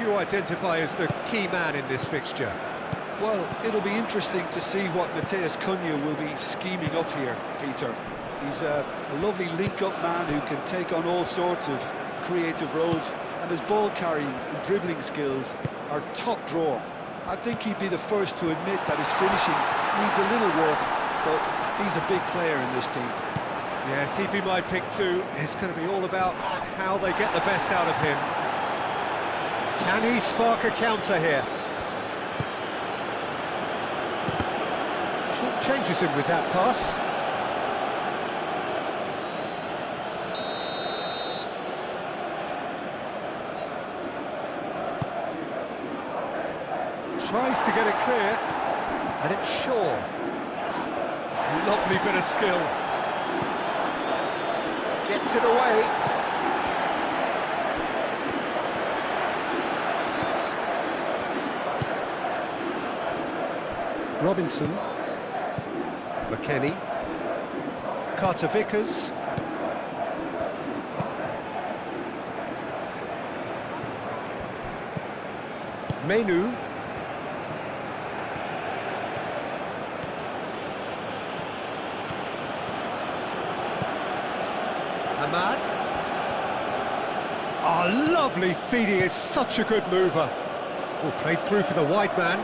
you identify as the key man in this fixture? Well, it'll be interesting to see what Matheus Cunha will be scheming up here, Peter. He's a lovely link-up man who can take on all sorts of creative roles, and his ball carrying and dribbling skills are top drawer. I think he'd be the first to admit that his finishing needs a little work, but he's a big player in this team. Yes, he'd be my pick too. It's going to be all about how they get the best out of him. Can he spark a counter here? Changes him with that pass. Tries to get it clear, and it's Shaw. Lovely bit of skill. Gets it away. Robinson. McKennie, Carter Vickers, Menu, Ahmad. Oh, lovely feed, he is such a good mover. Oh, played through for the wide man.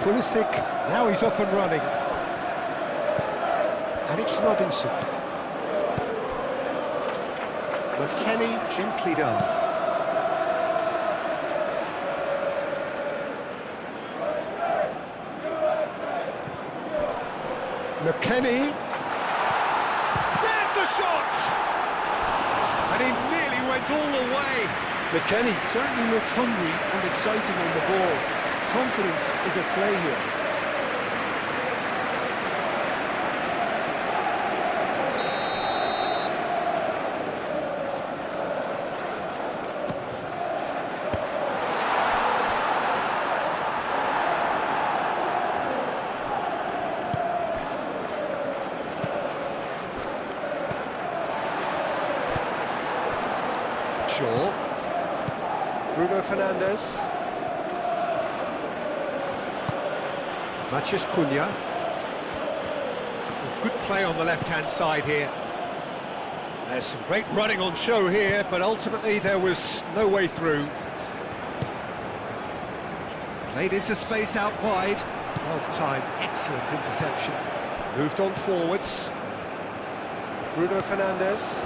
Pulisic, now he's off and running. And it's Robinson. McKennie gently done. McKennie. There's the shot! And he nearly went all the way. McKennie certainly looked hungry and exciting on the ball. Confidence is at play here. Shaw. Bruno Fernandes. Matheus Cunha. Good play on the left-hand side here. There's some great running on show here, but ultimately there was no way through. Played into space out wide. Well timed, excellent interception. Moved on forwards. Bruno Fernandes.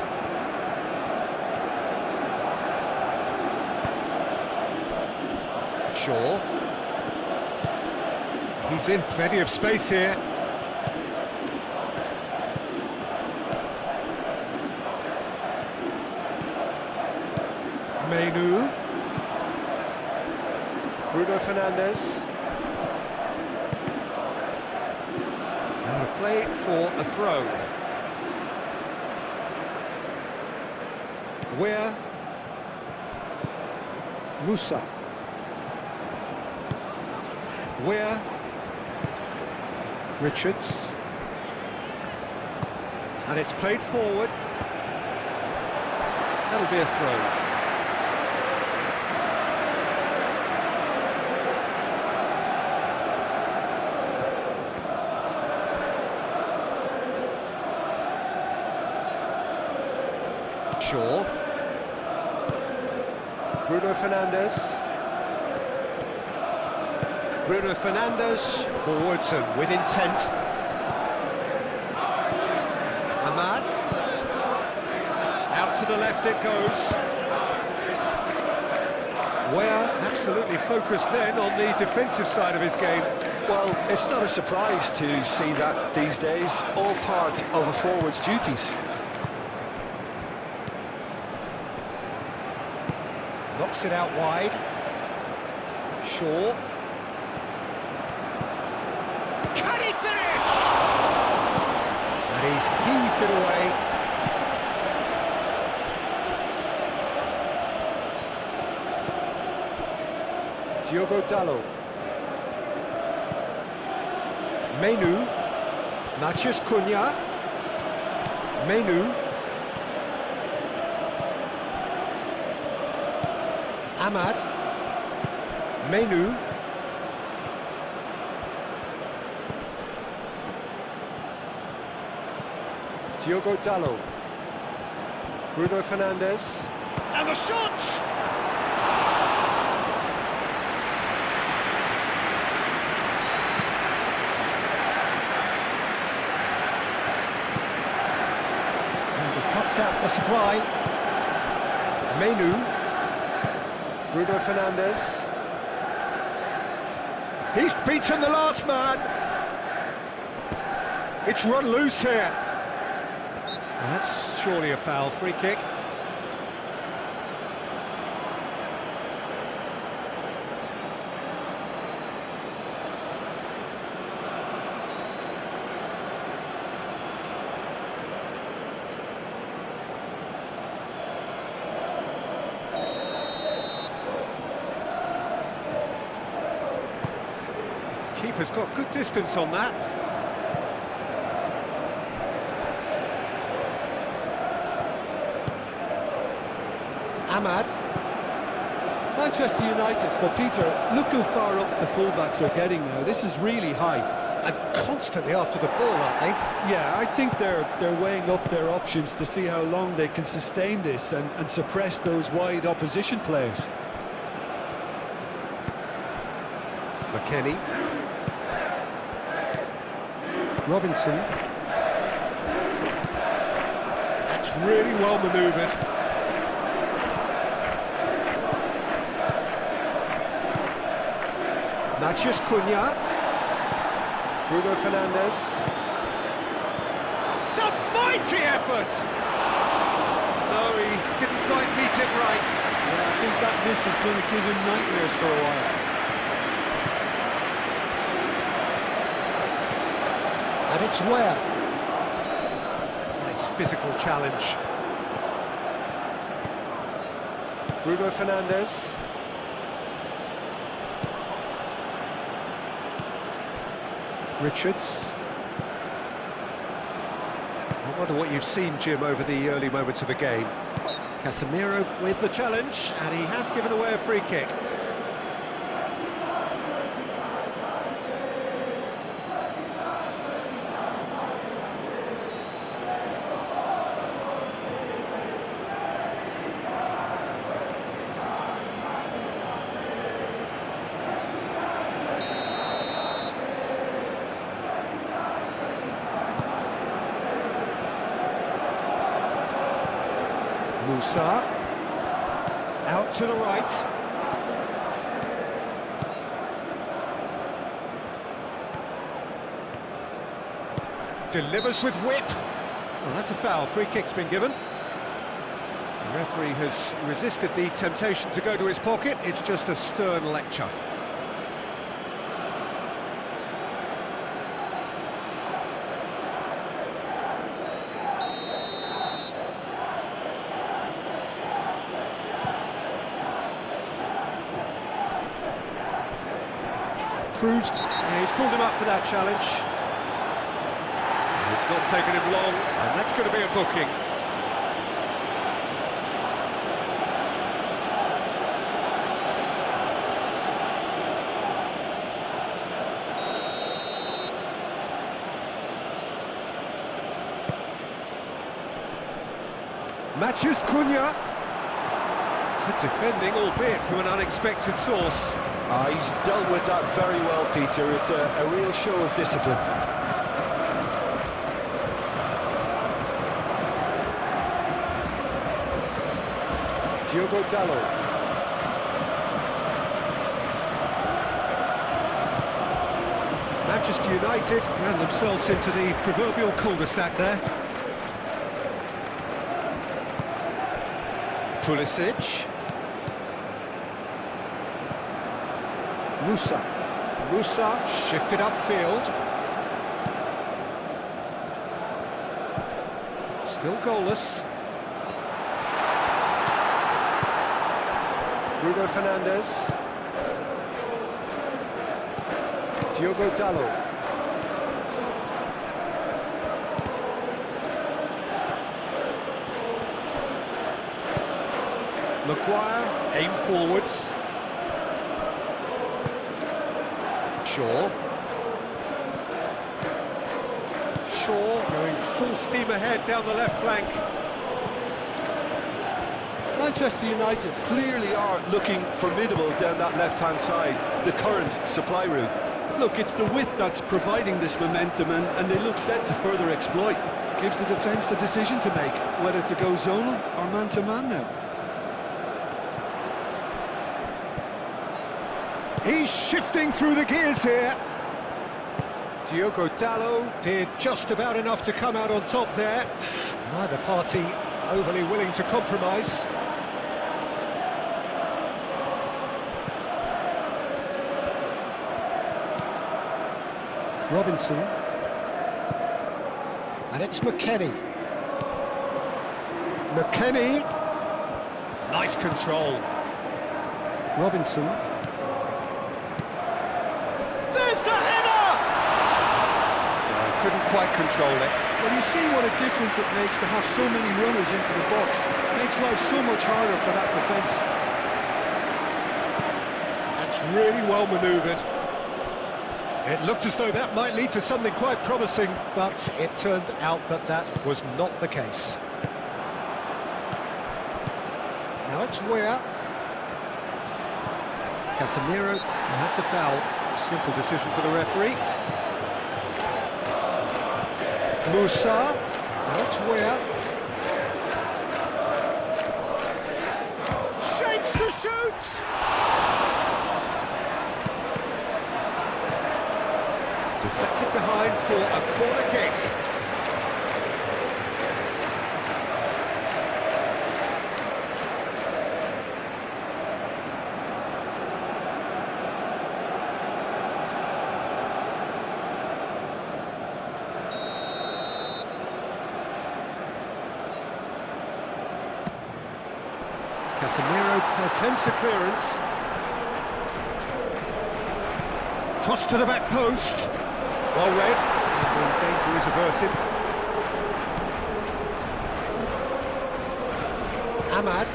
Shaw. He's in plenty of space here. Menu. Bruno Fernandes. Out of play for a throw. Where? Musa. Where? Richards, and it's played forward. That'll be a throw. Shaw, Bruno Fernandes. Bruno Fernandes, forwards and with intent. Ahmad. Out to the left it goes. Where absolutely focused then on the defensive side of his game. Well, it's not a surprise to see that these days, all part of a forward's duties. Knocks it out wide. Shaw. Can he finish? And he's heaved it away. Diogo Dalot. Menu. Matheus Cunha. Menu. Ahmad. Menu. Diogo Dalot. Bruno Fernandes. And the shot! Cuts out the supply. Menu. Bruno Fernandes. He's beaten the last man. It's run loose here. Well, that's surely a foul. Free kick. Keeper's got good distance on that. Ahmad. Manchester United, but Peter, look how far up the fullbacks are getting now. This is really high. And constantly after the ball, aren't they? Yeah, I think they're weighing up their options to see how long they can sustain this and suppress those wide opposition players. McKennie. Robinson. That's really well manoeuvred. Matheus Cunha. Bruno Fernandes. It's a mighty effort! No, he didn't quite meet it right. Yeah, I think that miss is going to give him nightmares for a while. And it's where? Nice physical challenge. Bruno Fernandes. Richards. I wonder what you've seen, Jim, over the early moments of the game. Casemiro with the challenge, and he has given away a free kick. Musa, out to the right. Delivers with whip. Well, that's a foul. Free kick's been given. The referee has resisted the temptation to go to his pocket. It's just a stern lecture. Proust. Yeah, he's pulled him up for that challenge. It's not taken him long, and that's going to be a booking. Matheus Cunha. Good defending, albeit from an unexpected source. He's dealt with that very well, Peter. It's a real show of discipline. Diogo Dalot. Manchester United ran themselves into the proverbial cul-de-sac there. Pulisic. Musa shifted upfield. Still goalless. Bruno Fernandes. Diogo Dalot. Maguire, aim forwards. Shaw. Shaw going full steam ahead down the left flank. Manchester United clearly are looking formidable down that left-hand side, the current supply route. Look, it's the width that's providing this momentum, and they look set to further exploit. Gives the defence a decision to make, whether to go zonal or man-to-man now. He's shifting through the gears here. Diogo Dalot did just about enough to come out on top there. Neither party overly willing to compromise. Robinson. And it's McKennie. McKennie. Nice control. Robinson. There's the header! Couldn't quite control it. Well, you see what a difference it makes to have so many runners into the box. It makes life so much harder for that defence. That's really well manoeuvred. It looked as though that might lead to something quite promising, but it turned out that that was not the case. Now it's Weah. Casemiro, that's a foul. A simple decision for the referee. Musa, now it's Weah. Shapes to shoot! Deflected behind for a corner kick. Casemiro attempts a clearance. Cross to the back post. Well read, and the danger is averted. Ahmad.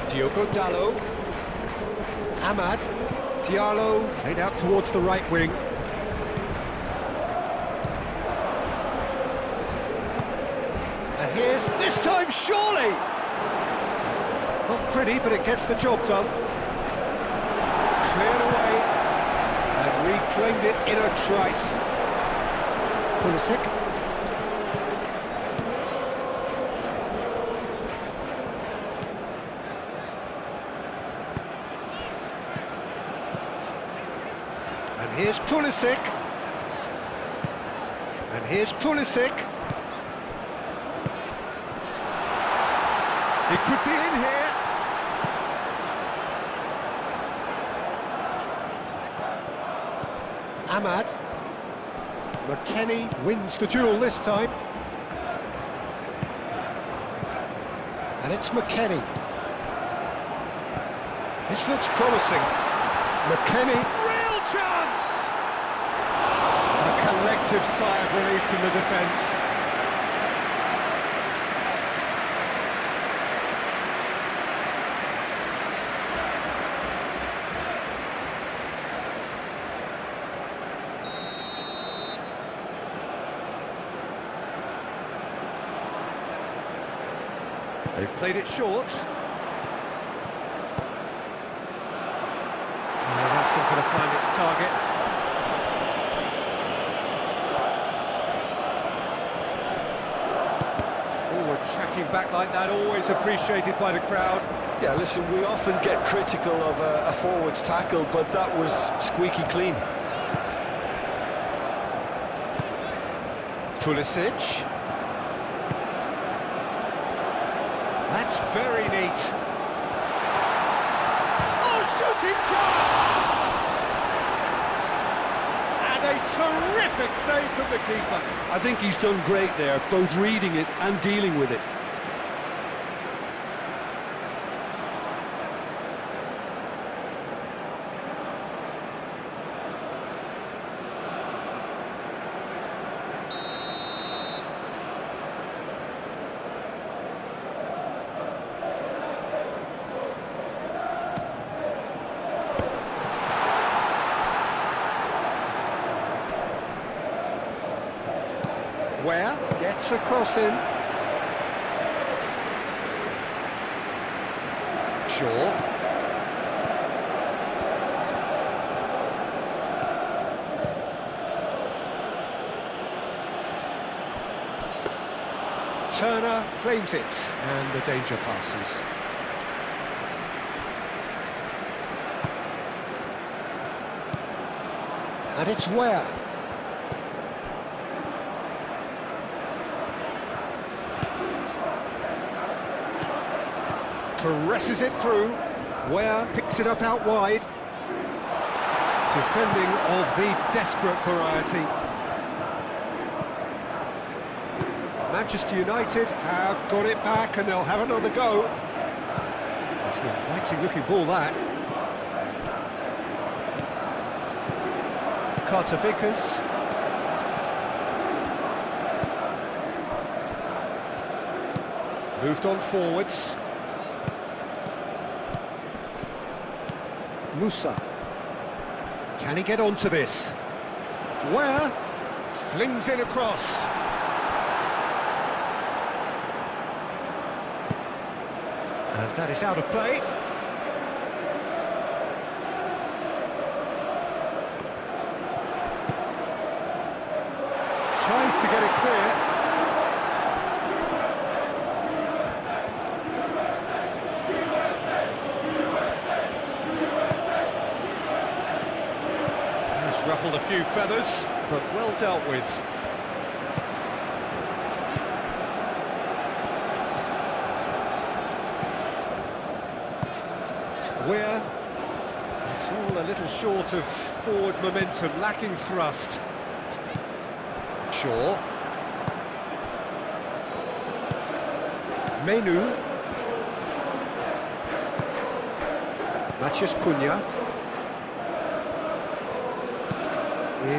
Diogo Dalot. Ahmad. Diallo laid out towards the right wing. And here's, this time surely! Not pretty, but it gets the job done. Cleared away and reclaimed it in a trice. Pulisic. And here's Pulisic. And here's Pulisic. He could be in here. Ahmad. McKennie wins the duel this time. And it's McKennie. This looks promising. McKennie. Real chance! A collective sigh of relief from the defence. They've played it short. No, that's not going to find its target. Forward tracking back like that, always appreciated by the crowd. Yeah, listen, we often get critical of a forward's tackle, but that was squeaky clean. Pulisic. That's very neat. Oh, shooting chance! And a terrific save from the keeper. I think he's done great there, both reading it and dealing with it. Where? Gets a cross in. Shaw. Turner claims it, and the danger passes. And it's Where. Caresses it through. Where picks it up out wide. Defending of the desperate variety. Manchester United have got it back and they'll have another go. It's an inviting looking ball, that. Carter Vickers. Moved on forwards. Musa. Can he get onto this? Where? Flings in across. And that is out of play. Tries to get it clear. Has ruffled a few feathers, but well dealt with. Where it's all a little short of forward momentum, lacking thrust. Shaw. Menu. Matheus Cunha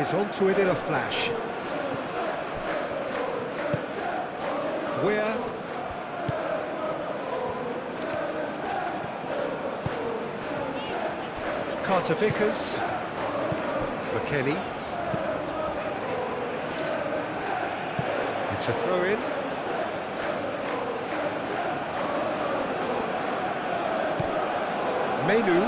is onto it in a flash. Where? Carter Vickers. McKennie. It's a throw-in. Menu.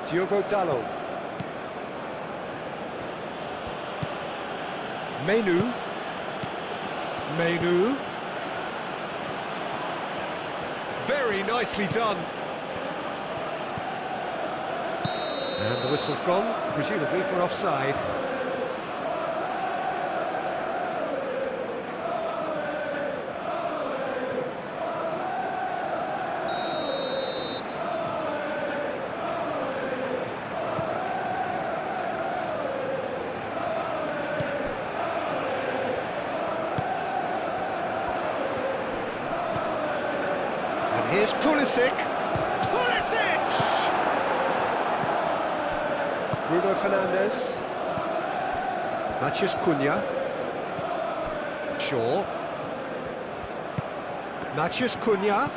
Diogo Dalot. Menu. Menu. Very nicely done. And the whistle's gone, presumably for offside. And here's Pulisic. Pulisic! Bruno Fernandes. Matheus Cunha. Shaw. Matheus Cunha.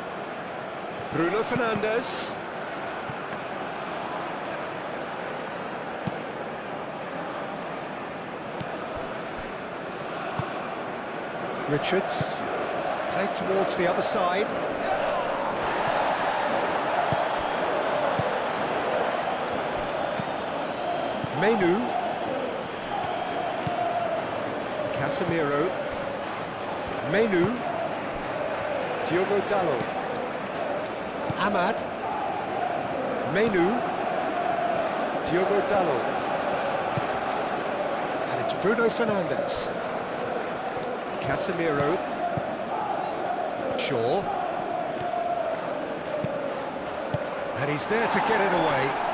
Bruno Fernandes. Richards. Played towards the other side. Menu. Casemiro. Menu. Diogo Dalot. Ahmad. Menu. Diogo Dalot. And it's Bruno Fernandes. Casemiro. Shaw. And he's there to get it away.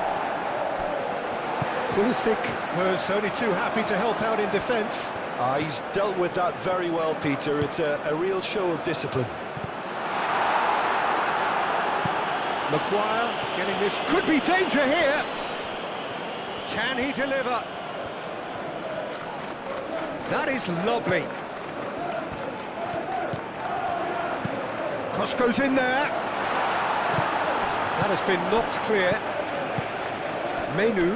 Pulisic was only too happy to help out in defence. He's dealt with that very well, Peter. It's a real show of discipline. Maguire getting this. Could be danger here. Can he deliver? That is lovely. Cross goes in there. That has been knocked clear. Menu.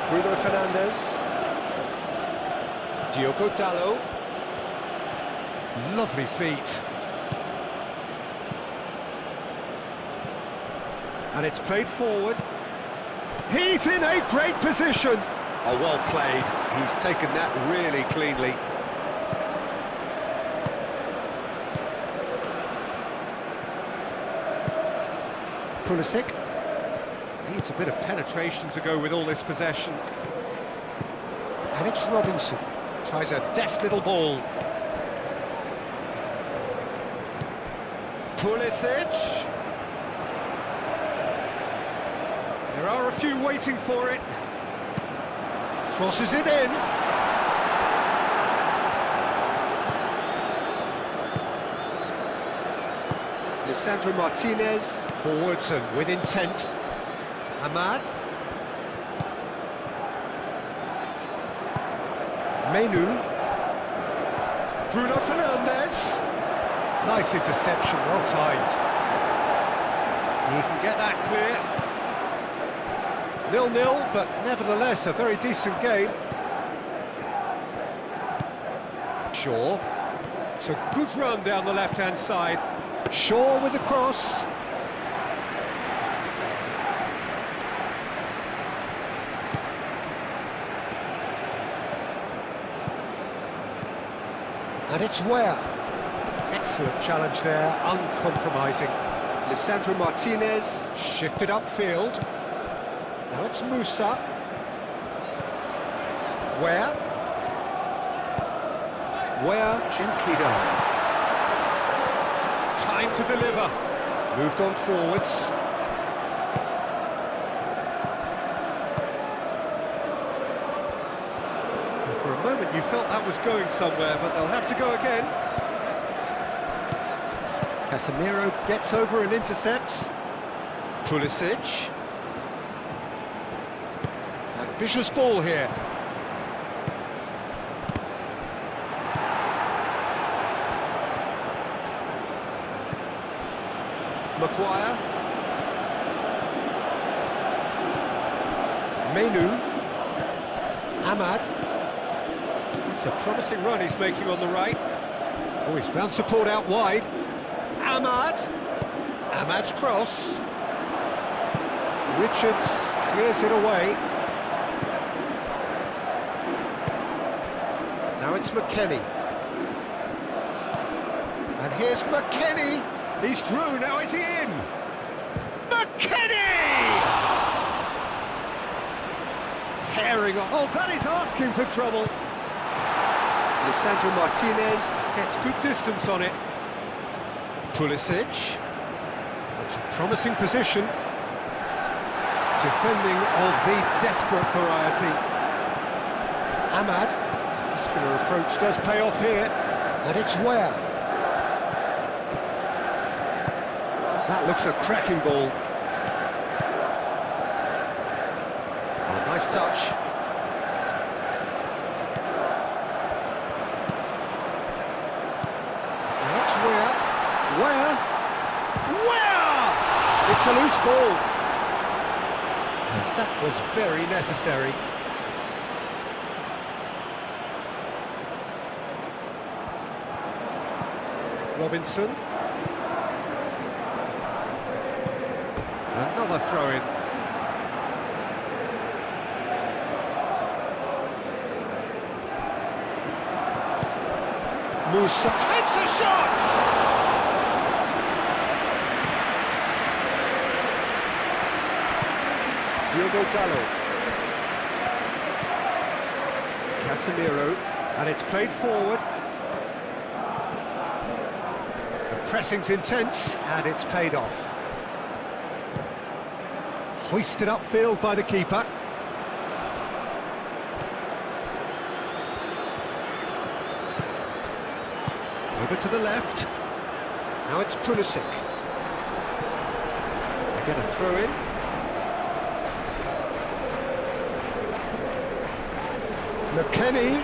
Bruno Fernandes. Diogo Dalot. Lovely feet. And it's played forward. He's in a great position. Oh, well played. He's taken that really cleanly. Pulisic. Needs a bit of penetration to go with all this possession. And it's Robinson. Tries a deft little ball. Pulisic. There are a few waiting for it. Crosses it in. Lisandro Martinez, forwards and with intent. Ahmad. Menu. Bruno Fernandes. Nice interception, well timed. He can get that clear. 0-0, but nevertheless a very decent game. Shaw. It's a good run down the left-hand side. Shaw with the cross. And it's Ware. Excellent challenge there, uncompromising. Lisandro Martinez shifted upfield. Now it's Musa. Ware gently down. Time to deliver. Moved on forwards. And for a moment you felt that was going somewhere, but they'll have to go again. Casemiro gets over and intercepts. Pulisic. Ambitious ball here. Maguire. Menu. Ahmad. It's a promising run he's making on the right. Oh, he's found support out wide. Ahmad. Ahmad's cross. Richards clears it away. Now it's McKennie. And here's McKennie. He's through, now is he in? McKennie! Herring on. Oh, that is asking for trouble. Lisandro Martinez gets good distance on it. Pulisic. It's a promising position. Defending of the desperate variety. Ahmad. Muscular approach does pay off here. And it's Ware. That looks a cracking ball. Oh, nice touch. Now it's Ware. It's a loose ball. And that was very necessary. Robinson. Another throw-in. Musa takes a shot! Diogo Dalot. Casemiro, and it's played forward. The pressing's intense, and it's paid off. Hoisted upfield by the keeper. Over to the left. Now it's Pulisic. They get a throw in. McKennie.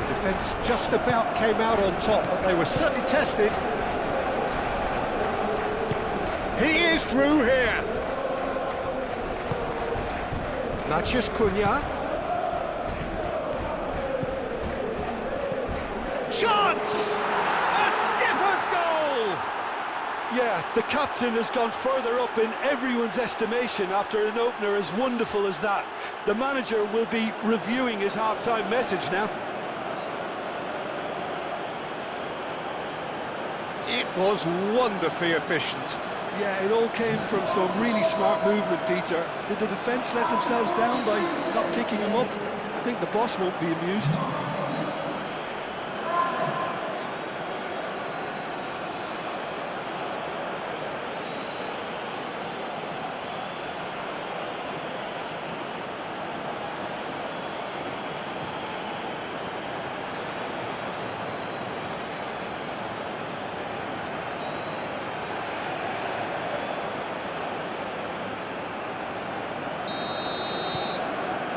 The defence just about came out on top, but they were certainly tested. He is through here. Matheus Cunha. Chance! A skipper's goal! Yeah, the captain has gone further up in everyone's estimation after an opener as wonderful as that. The manager will be reviewing his half-time message now. It was wonderfully efficient. Yeah, it all came from some really smart movement, Peter. Did the defence let themselves down by not picking him up? I think the boss won't be amused.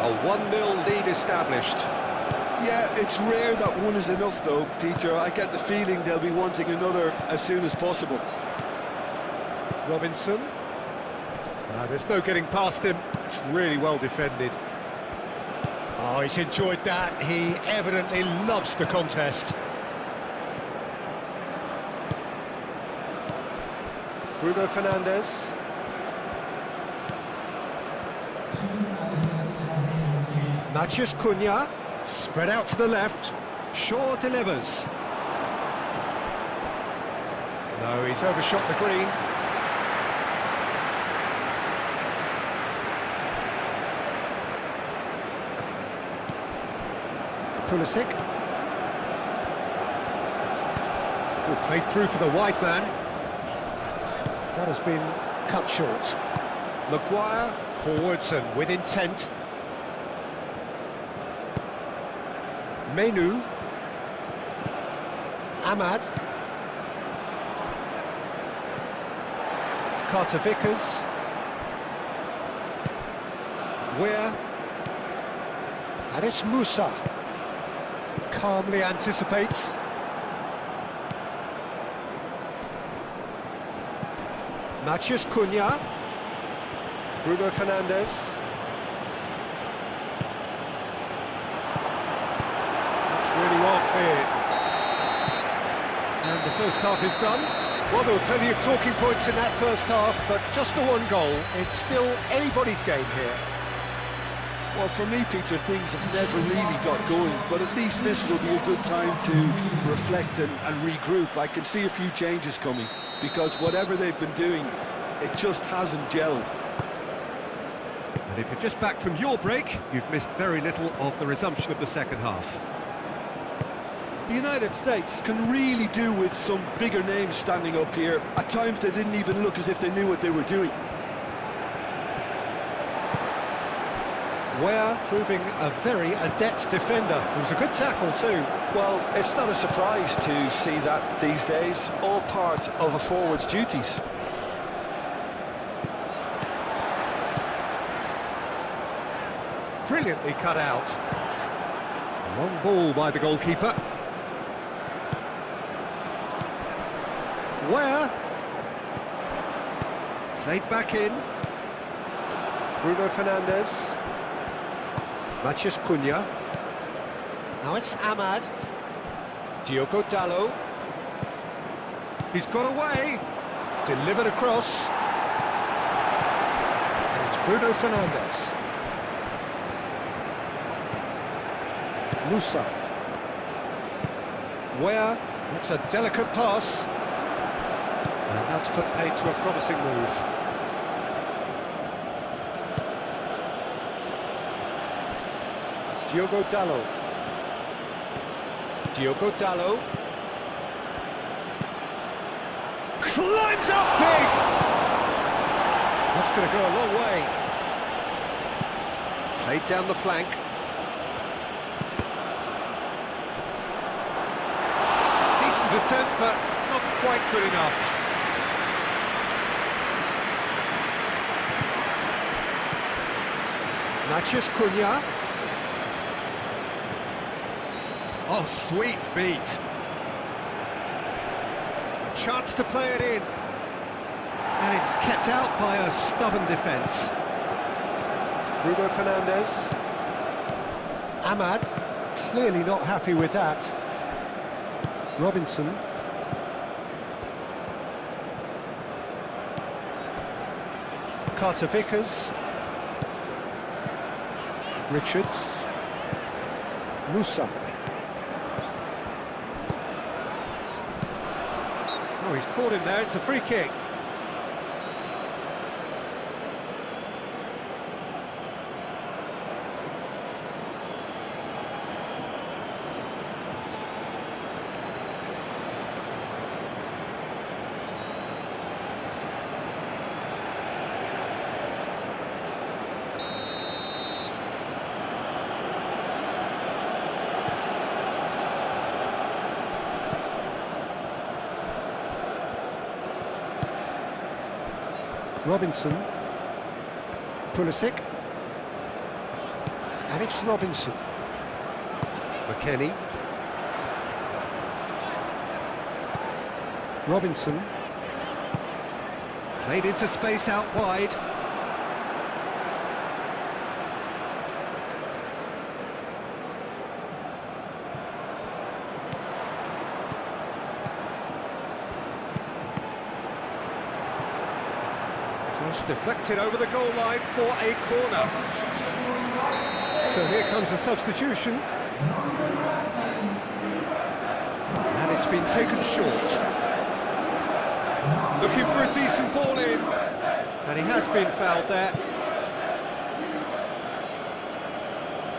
A 1-0 lead established. Yeah, it's rare that one is enough though, Peter. I get the feeling they'll be wanting another as soon as possible. Robinson. There's no getting past him. It's really well defended. Oh, he's enjoyed that. He evidently loves the contest. Bruno Fernandes. Matheus Cunha, spread out to the left, Shaw delivers. No, he's overshot the green. Pulisic. Good play through for the wide man. That has been cut short. Maguire, forwards and with intent. Menu, Ahmad, Carter Vickers, Weir, and it's Musa, calmly anticipates. Matheus Cunha, Bruno Fernandes. Really well cleared. And the first half is done. Well, there were plenty of talking points in that first half, but just the one goal. It's still anybody's game here. Well, for me, Peter, things have never really got going, but at least this will be a good time to reflect and regroup. I can see a few changes coming, because whatever they've been doing, it just hasn't gelled. And if you're just back from your break, you've missed very little of the resumption of the second half. The United States can really do with some bigger names standing up here. At times they didn't even look as if they knew what they were doing. Weir proving a very adept defender. It was a good tackle too. Well, it's not a surprise to see that these days, all part of a forward's duties. Brilliantly cut out. Long ball by the goalkeeper. Weir. Played back in. Bruno Fernandes. Matheus Cunha. Now it's Ahmad. Diogo Dalot. He's got away. Delivered across. And it's Bruno Fernandes. Musa. Weir. That's a delicate pass. And that's put paid to a promising move. Diogo Dalot. Diogo Dalot. Climbs up big! That's going to go a long way. Played down the flank. Decent attempt, but not quite good enough. Matheus Cunha. Oh, sweet feet. A chance to play it in. And it's kept out by a stubborn defence. Bruno Fernandes. Ahmad, clearly not happy with that. Robinson. Carter Vickers. Richards. Musa. Oh, he's caught him there, it's a free kick. Robinson, Pulisic, and it's Robinson. McKennie. Robinson. Played into space out wide. Cross deflected over the goal line for a corner. So here comes the substitution. And it's been taken short. Looking for a decent ball in. And he has been fouled there.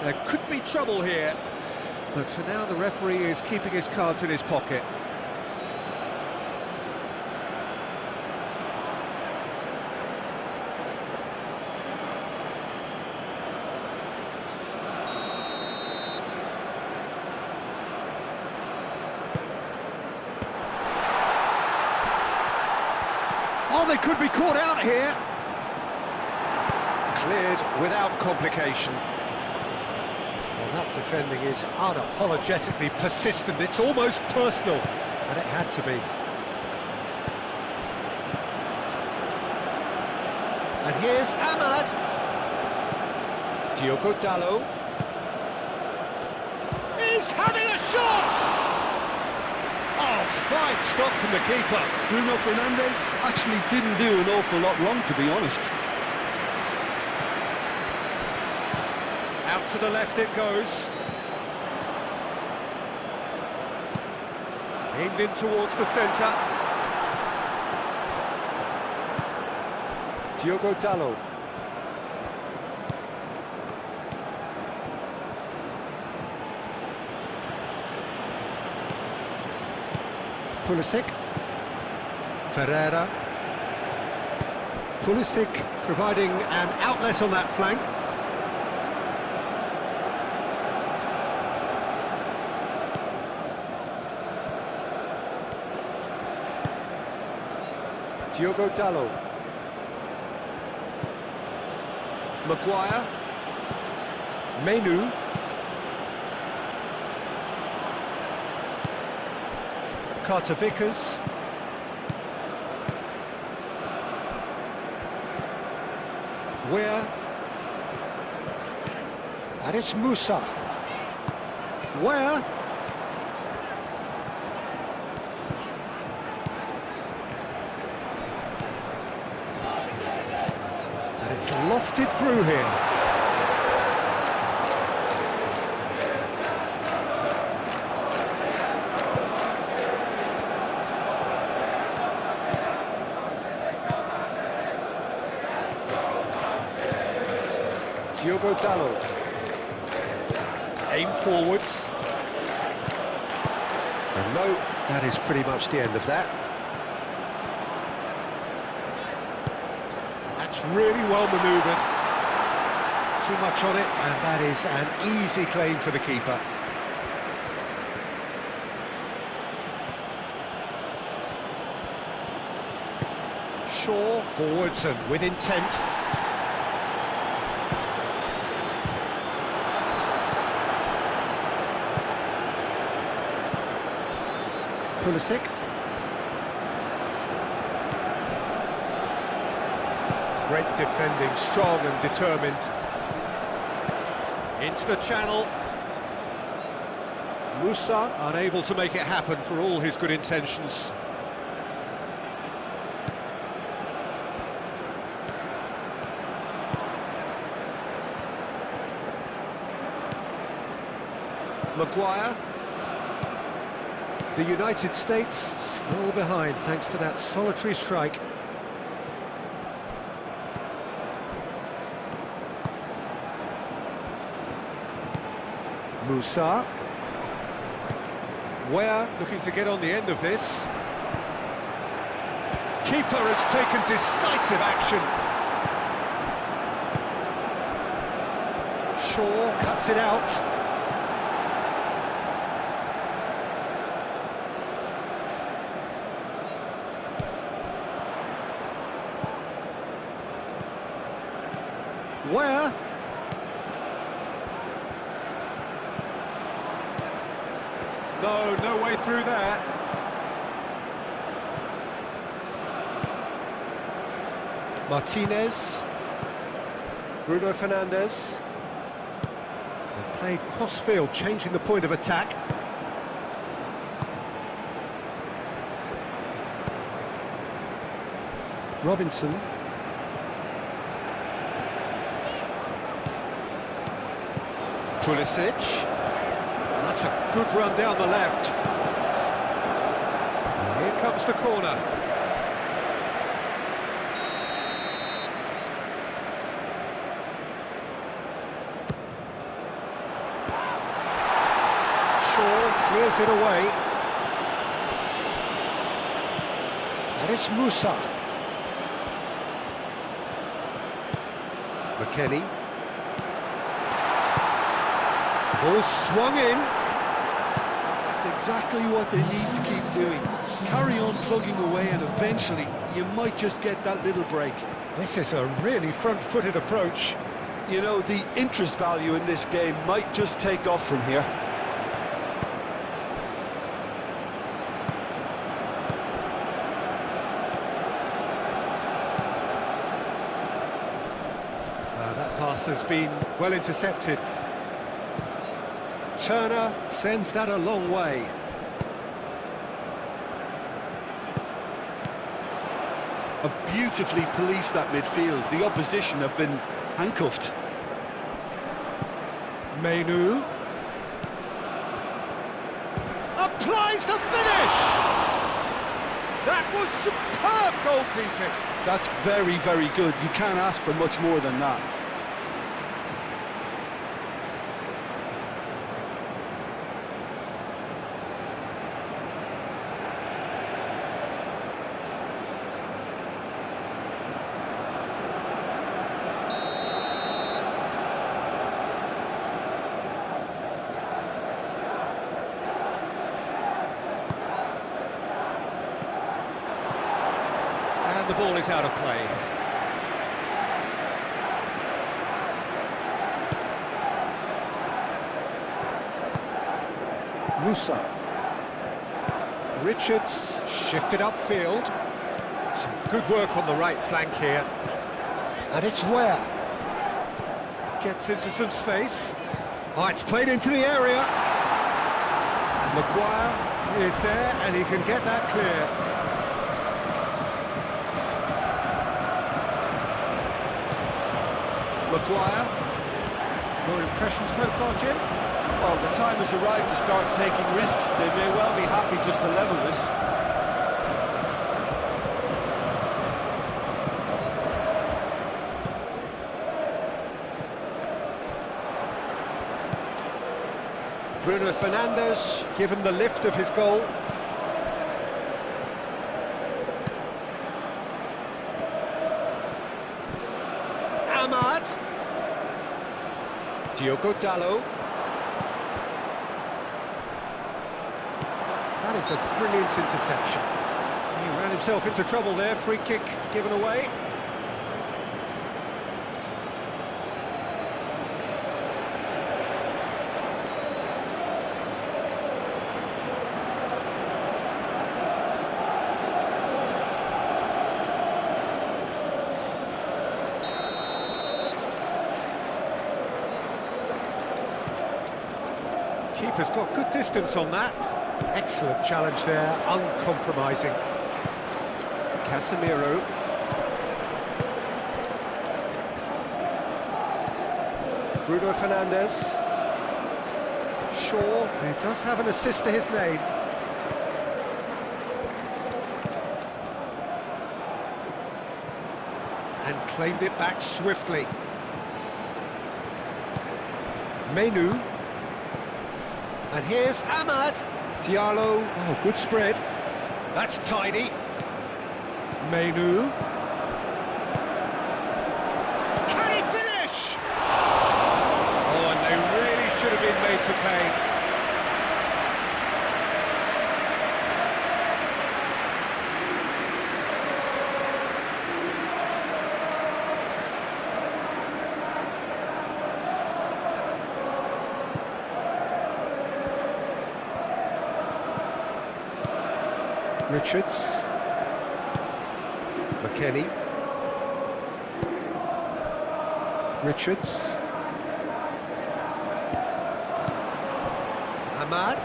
There could be trouble here. But for now the referee is keeping his cards in his pocket. Oh, they could be caught out here. Cleared without complication. Well, that defending is unapologetically persistent. It's almost personal, and it had to be. And here's Ahmad. Diogo Dalot. He's having a shot! Oh, fine stop from the keeper. Bruno Fernandes actually didn't do an awful lot wrong, to be honest. Out to the left it goes. Aimed in towards the centre. Diogo Dalot. Pulisic. Ferreira. Pulisic providing an outlet on that flank. Diogo Dalot. Maguire. Menu. Carter Vickers. Where? And it's Musa. Where? And it's lofted through here. Diogo Dalot. Aim forwards. And no, that is pretty much the end of that. That's really well manoeuvred. Too much on it, and that is an easy claim for the keeper. Shaw forwards and with intent. Pulisic. Great defending, strong and determined. Into the channel. Musa unable to make it happen for all his good intentions. Maguire. The United States still behind thanks to that solitary strike. Musa. Ware looking to get on the end of this. Keeper has taken decisive action. Shaw cuts it out. Where? No way through there. Martinez. Bruno Fernandes. They played cross-field, changing the point of attack. Robinson. Pulisic. That's a good run down the left. Here comes the corner. Shaw clears it away. And it's Musa. McKennie. Ball swung in. That's exactly what they need to keep doing. Carry on plugging away and eventually you might just get that little break. This is a really front-footed approach. You know, the interest value in this game might just take off from here. That pass has been well intercepted. Turner sends that a long way. Have beautifully policed that midfield. The opposition have been handcuffed. Menu. Applies the finish! That was superb goalkeeping. That's very, very good. You can't ask for much more than that. And the ball is out of play. Musa. Richards shifted upfield. Some good work on the right flank here. And it's Ware. Gets into some space. Oh, it's played into the area. Maguire is there and he can get that clear. Maguire. Your impression so far, Jim? Well, the time has arrived to start taking risks. They may well be happy just to level this. Bruno Fernandes given the lift of his goal. Ahmad. Diogo Dalot. That is a brilliant interception. He ran himself into trouble there, free kick given away. Keeper's got good distance on that. Excellent challenge there, uncompromising. Casemiro. Bruno Fernandes. Shaw, who does have an assist to his name. And claimed it back swiftly. Menu. And here's Ahmad. Diallo. Oh, good spread. That's tidy. Menu. Can he finish? Oh, and they really should have been made to pay. Richards. McKennie. Richards. Ahmad.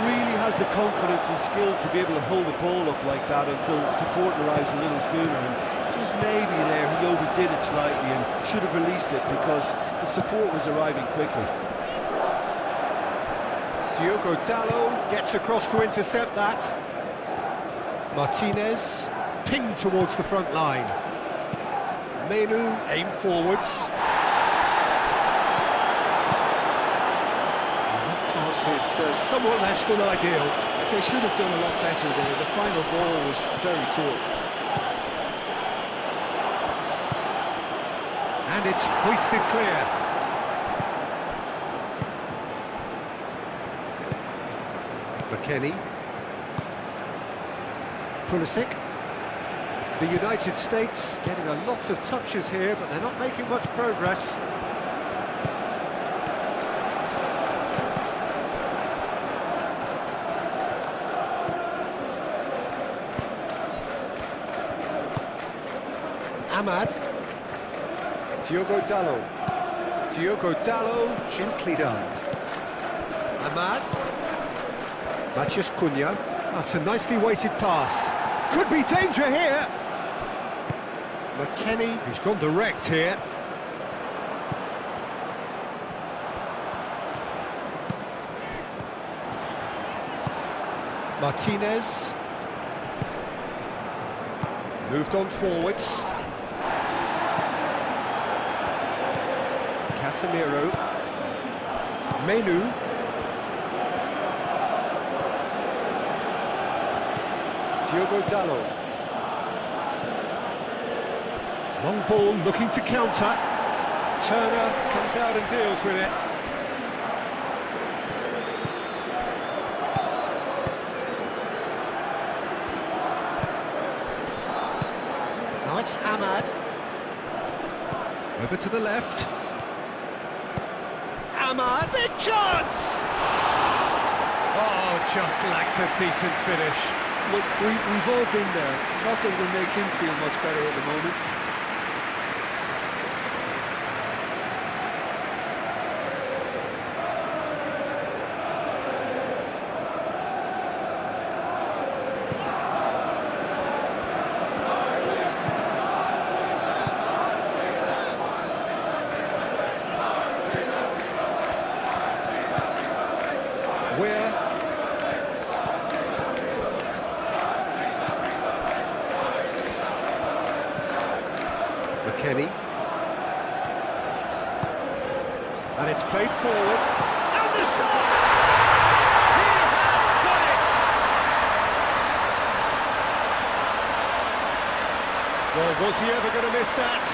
Really has the confidence and skill to be able to hold the ball up like that until support arrives a little sooner. And just maybe there he overdid it slightly and should have released it because the support was arriving quickly. Diogo Dalot gets across to intercept that. Martinez pinged towards the front line. Menu aimed forwards. And that pass is somewhat less than ideal. They should have done a lot better there. The final ball was very poor. And it's hoisted clear. McKennie. Pulisic. The United States getting a lot of touches here, but they're not making much progress. Ahmad. Diogo Dalot. Diogo Dalot, gently done. Ahmad. Matheus Cunha. That's a nicely weighted pass. Could be danger here. McKennie, he's gone direct here. Martinez. Moved on forwards. Casemiro. Menu. Diogo Dalot. Long ball looking to counter. Turner comes out and deals with it. Now it's Ahmad. Over to the left. Ahmad, big chance! Oh, just lacked a decent finish. Look, we've all been there. Not that it'll make him feel much better at the moment. McKennie. And it's played forward. And the shot! He has done it! Well, was he ever going to miss that?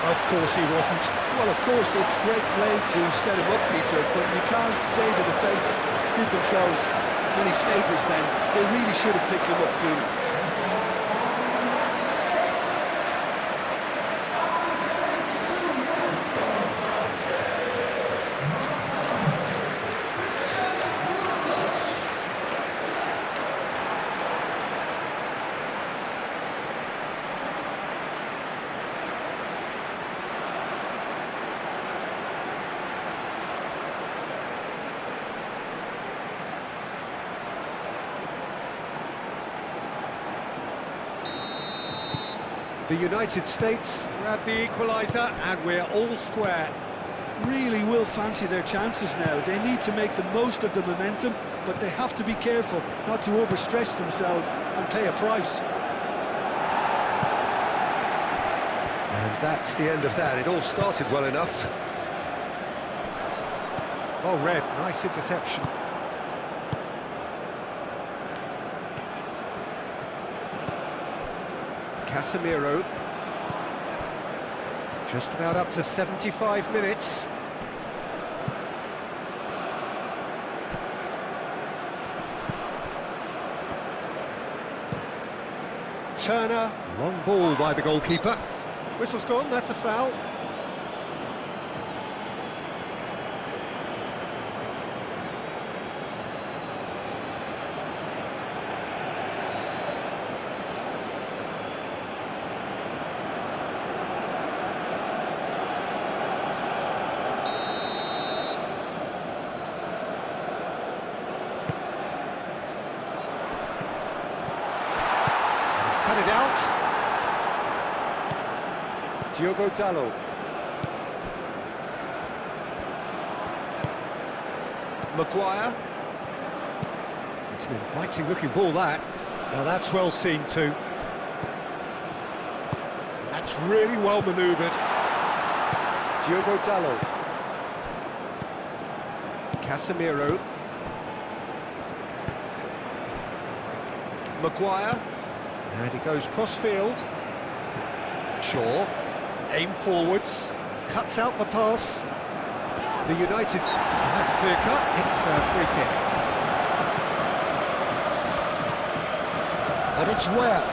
Of course he wasn't. Well, of course, it's great play to set him up, Peter, but you can't say the defence did themselves any favours then. They really should have picked him up sooner. The United States grab the equaliser, and we're all square. Really will fancy their chances now. They need to make the most of the momentum, but they have to be careful not to overstretch themselves and pay a price. And that's the end of that. It all started well enough. Oh, Red, nice interception. Casemiro. Just about up to 75 minutes. Turner, long ball by the goalkeeper. Whistle's gone, that's a foul. Cut it out. Diogo Dalot. Maguire. It's an inviting looking ball, that. Now that's well seen too. That's really well manoeuvred. Diogo Dalot. Casemiro. Maguire. And he goes cross-field. Shaw, aim forwards, cuts out the pass. The United, that's clear cut, it's a free kick. And it's where?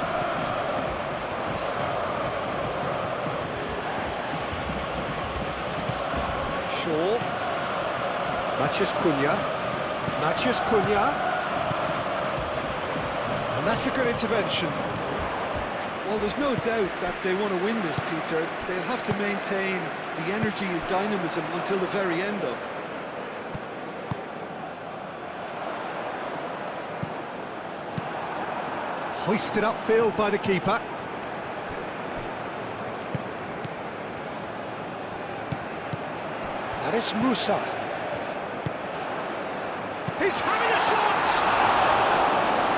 Shaw. Matheus Cunha. And that's a good intervention. Well, there's no doubt that they want to win this, Peter. They'll have to maintain the energy and dynamism until the very end, though. Hoisted upfield by the keeper. That is Musa. He's having a shot!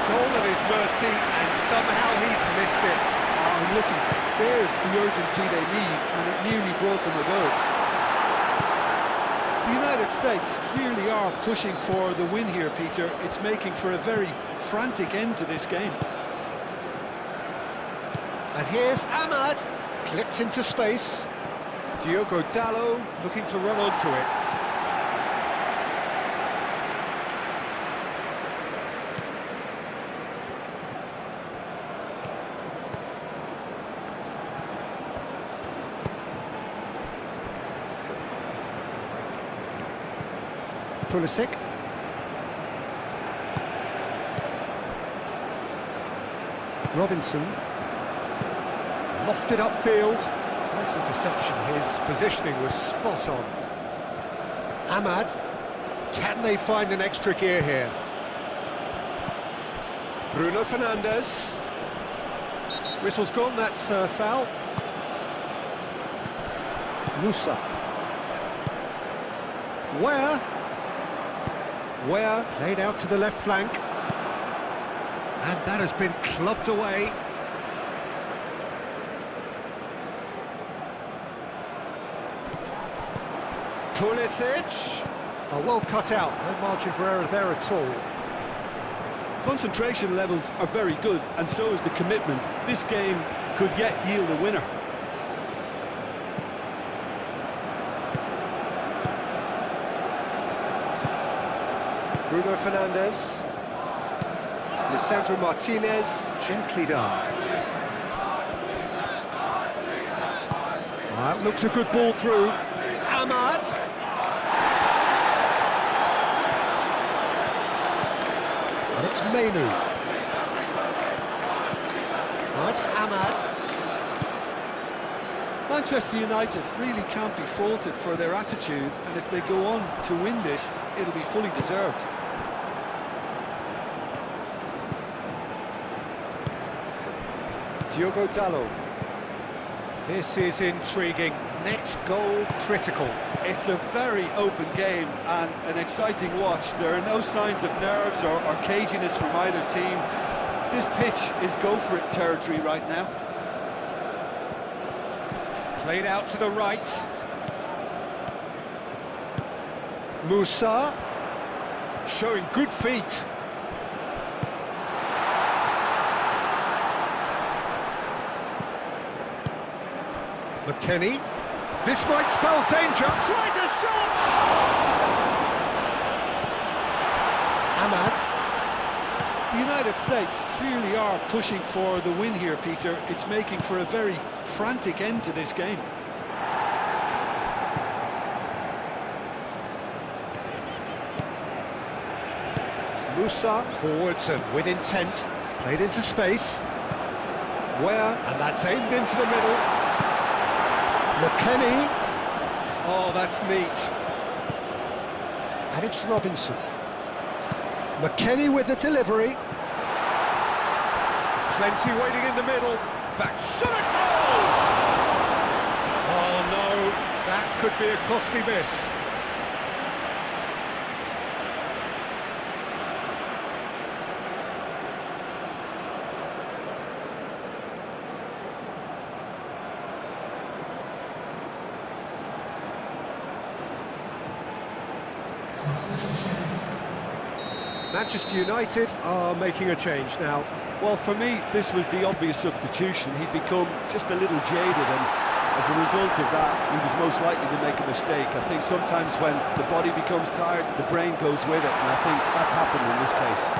Goal at his mercy, and somehow he's missed it. And look, there's the urgency they need, and it nearly brought them a goal. The United States clearly are pushing for the win here, Peter. It's making for a very frantic end to this game. And here's Ahmad, clipped into space. Diogo Dalot looking to run onto it. Pulisic. Robinson. Lofted upfield. Nice interception. His positioning was spot on. Ahmad. Can they find an extra gear here? Bruno Fernandes. Whistle's gone, that's a foul. Musa. Where played out to the left flank, and that has been clubbed away. Pulisic, well cut out, no margin for error there at all. Concentration levels are very good, and so is the commitment. This game could yet yield a winner. Bruno Fernandes. Lisandro Martinez, gently down. That looks a good ball through. Ahmad. And it's Menu. Now it's Ahmad. Manchester United really can't be faulted for their attitude, and if they go on to win this, it'll be fully deserved. Diogo Dalot. This is intriguing. Next goal critical. It's a very open game and an exciting watch. There are no signs of nerves or caginess from either team. This pitch is go-for-it territory right now. Played out to the right. Musa, showing good feet. McKennie, this might spell danger. Tries a shot! Ahmad. The United States clearly are pushing for the win here, Peter. It's making for a very frantic end to this game. Musa forwards and with intent, played into space. Where, and that's aimed into the middle. McKennie. Oh, that's neat. And it's Robinson. McKennie with the delivery. Plenty waiting in the middle. Back shot a goal! Oh no, that could be a costly miss. Manchester United are making a change now. Well, for me, this was the obvious substitution. He'd become just a little jaded, and as a result of that, he was most likely to make a mistake. I think sometimes when the body becomes tired, the brain goes with it, and I think that's happened in this case.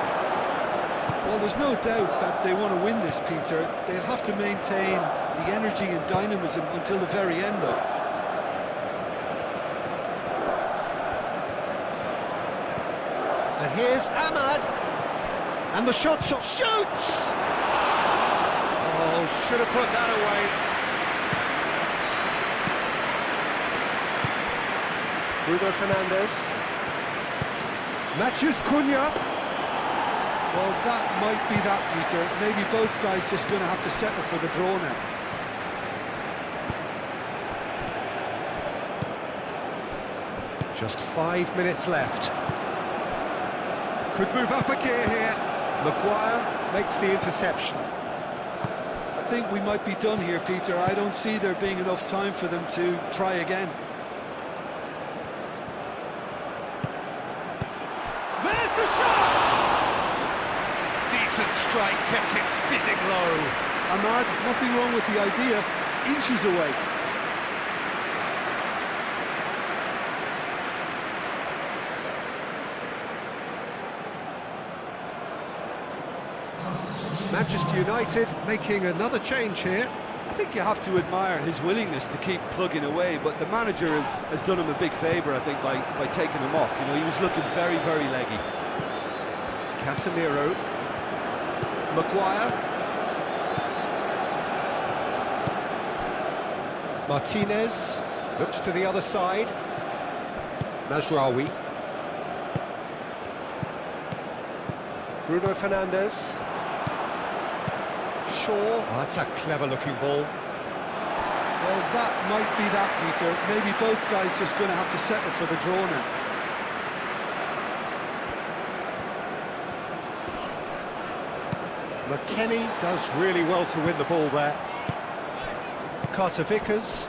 Well, there's no doubt that they want to win this, Peter. They'll have to maintain the energy and dynamism until the very end, though. And here's Ahmad. And the shot's off. Shoots! Oh, should have put that away. Bruno Fernandes. Matthews Cunha. Well, that might be that, Peter. Maybe both sides just going to have to settle for the draw now. Just 5 minutes left. Could move up a gear here. Maguire makes the interception. I think we might be done here, Peter. I don't see there being enough time for them to try again. There's the shot! Decent strike, kept it fizzing low. Ahmad, nothing wrong with the idea. Inches away. Manchester United making another change here. I think you have to admire his willingness to keep plugging away, but the manager has done him a big favour, I think, by taking him off. You know, he was looking very, very leggy. Casemiro. Maguire. Martinez looks to the other side. Mazraoui. Bruno Fernandes. Shaw. Oh, that's a clever-looking ball. Well, that might be that, Peter. Maybe both sides just going to have to settle for the draw now. McKennie does really well to win the ball there. Carter Vickers.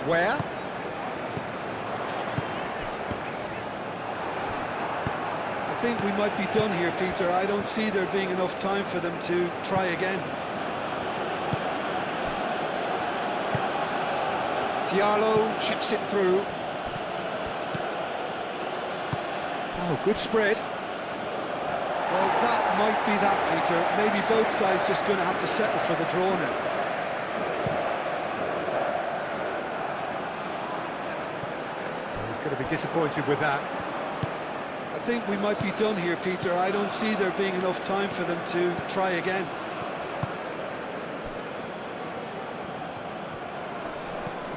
Where? I think we might be done here, Peter. I don't see there being enough time for them to try again. Diallo chips it through. Oh, good spread. Well, that might be that, Peter. Maybe both sides just going to have to settle for the draw now. He's going to be disappointed with that. I think we might be done here, Peter. I don't see there being enough time for them to try again.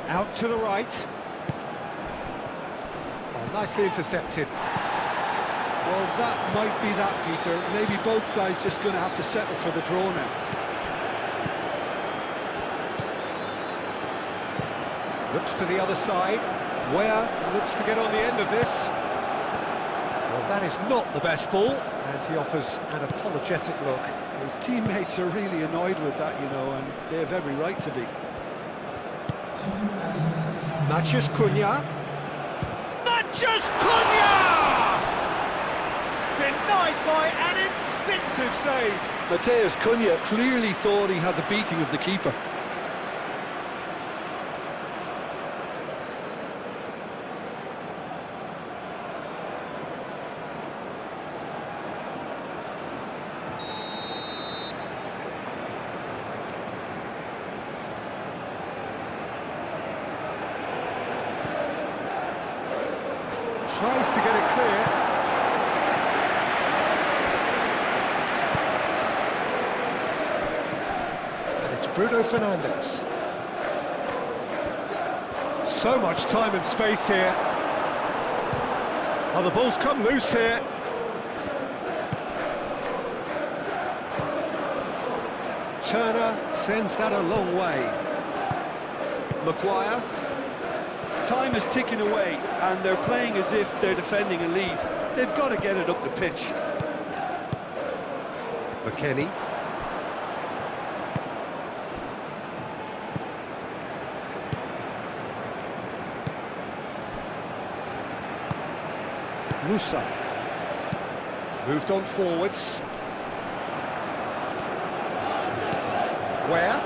Out to the right. Oh, nicely intercepted. Well, that might be that, Peter. Maybe both sides just going to have to settle for the draw now. Looks to the other side. Where looks to get on the end of this. Well, that is not the best ball, and he offers an apologetic look. His teammates are really annoyed with that, you know, and they have every right to be. Mathias Cunha. Mathias Cunha! Denied by an instinctive save. Matheus Cunha clearly thought he had the beating of the keeper. Tries to get it clear. And it's Bruno Fernandes. So much time and space here. Oh, the ball's come loose here. Turner sends that a long way. Maguire. Time is ticking away, and they're playing as if they're defending a lead. They've got to get it up the pitch. McKennie. Musa. Moved on forwards. Where?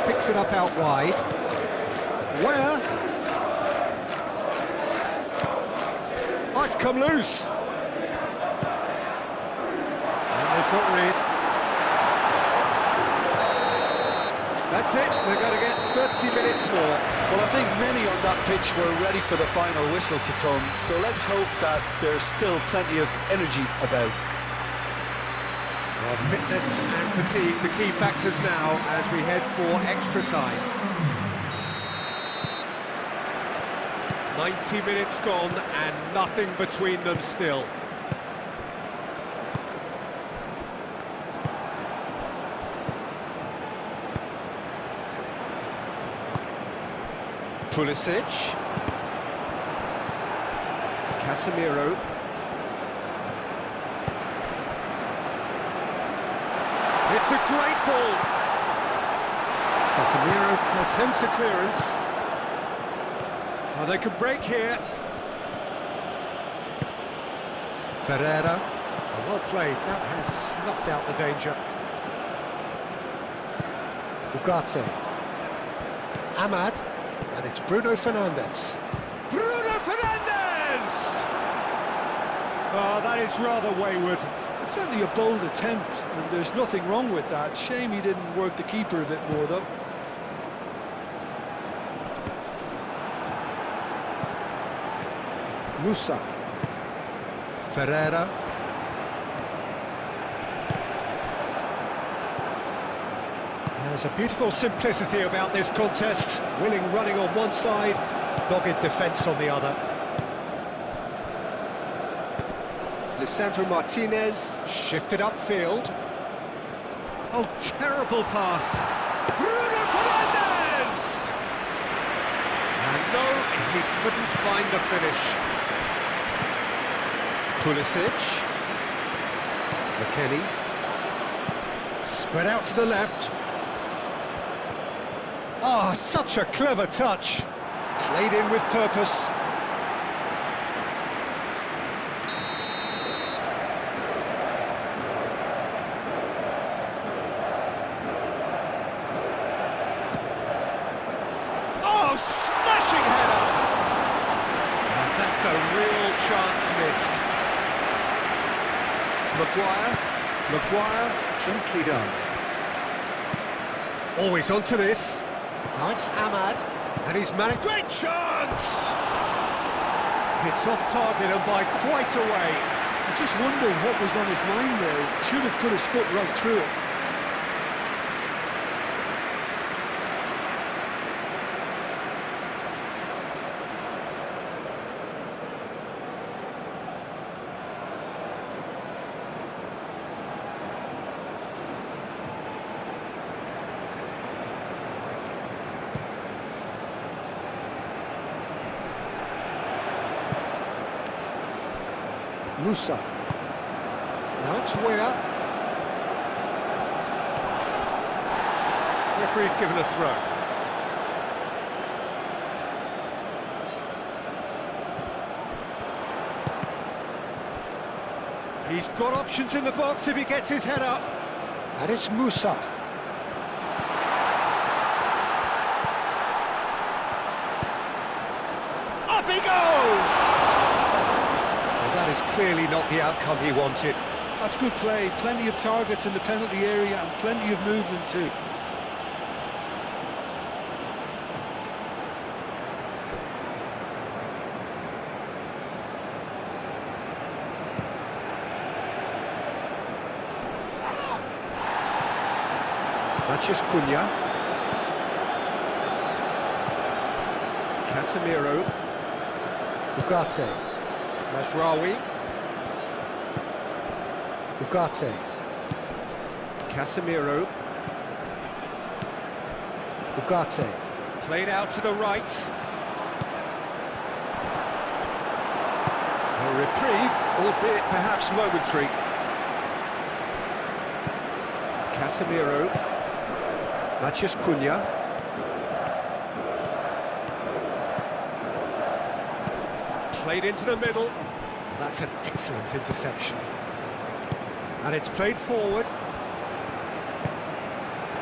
Picks it up out wide. Where? Oh, it's come loose. And they've got rid. That's it, they're going to get 30 minutes more. Well, I think many on that pitch were ready for the final whistle to come, so let's hope that there's still plenty of energy about. Well, fitness and fatigue, the key factors now as we head for extra time. 90 minutes gone and nothing between them still. Pulisic. Casemiro. It's a great ball. Casemiro attempts a clearance. Oh, they could break here. Ferreira. Oh, well played. That has snuffed out the danger. Ugarte. Ahmad. And it's Bruno Fernandes. Bruno Fernandes! Oh, that is rather wayward. It's certainly a bold attempt, and there's nothing wrong with that. Shame he didn't work the keeper a bit more, though. Musa. Ferreira. There's a beautiful simplicity about this contest. Willing running on one side, dogged defence on the other. Lisandro Martinez shifted upfield. Oh, terrible pass. Bruno Fernandes! And no, he couldn't find the finish. Pulisic. McKennie. Spread out to the left. Oh, such a clever touch. Played in with purpose. Oh, smashing header! And that's a real chance missed. Maguire, gently done. Always onto this. Now it's Ahmad, and he's managed. Great chance! Hits off target and by quite a way. I just wonder what was on his mind there. Should have put his foot right through it. Musa. Now it's Weir. Referee's given a throw. He's got options in the box if he gets his head up. And it's Musa. Up he goes! Well, that is clearly not the outcome he wanted. That's good play. Plenty of targets in the penalty area and plenty of movement too. Mathias Cunha. Casemiro. Ugarte. Mazraoui. Ugarte. Casemiro. Ugarte. Played out to the right. A reprieve, albeit perhaps momentary. Casemiro. Mathias Cunha. Played into the middle. That's an excellent interception. And it's played forward.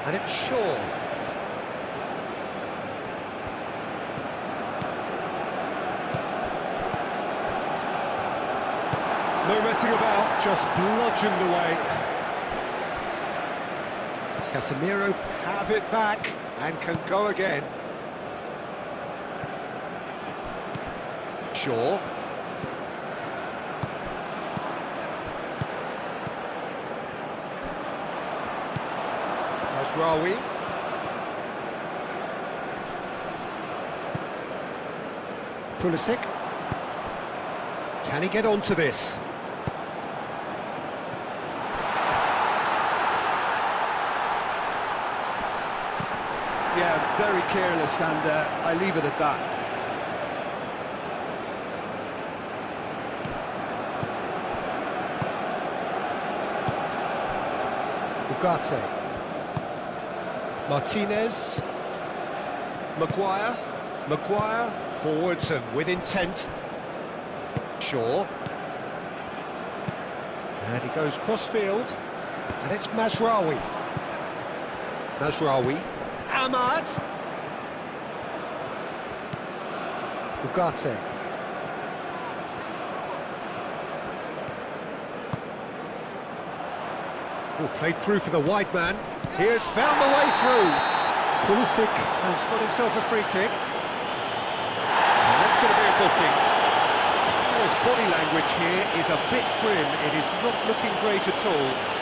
And it's Shaw. No messing about, just bludgeoned away. Casemiro have it back and can go again. Shaw. Mazraoui. Pulisic. Can he get onto this? Yeah, very careless, and I leave it at that. Ugarte. Martinez. Maguire. Maguire forwards and with intent. Shaw. And he goes cross-field. And it's Mazraoui. Mazraoui. Ahmad. Ugarte. Oh, played through for the wide man. He has found the way through. Pulisic has got himself a free kick. And that's going to be a booking. The player's body language here is a bit grim. It is not looking great at all.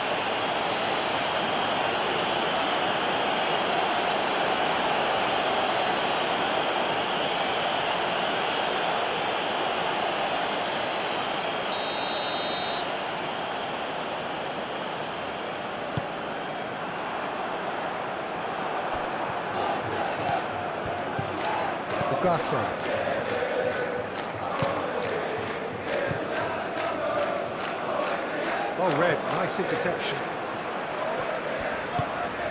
Ugarte. Well read, nice interception.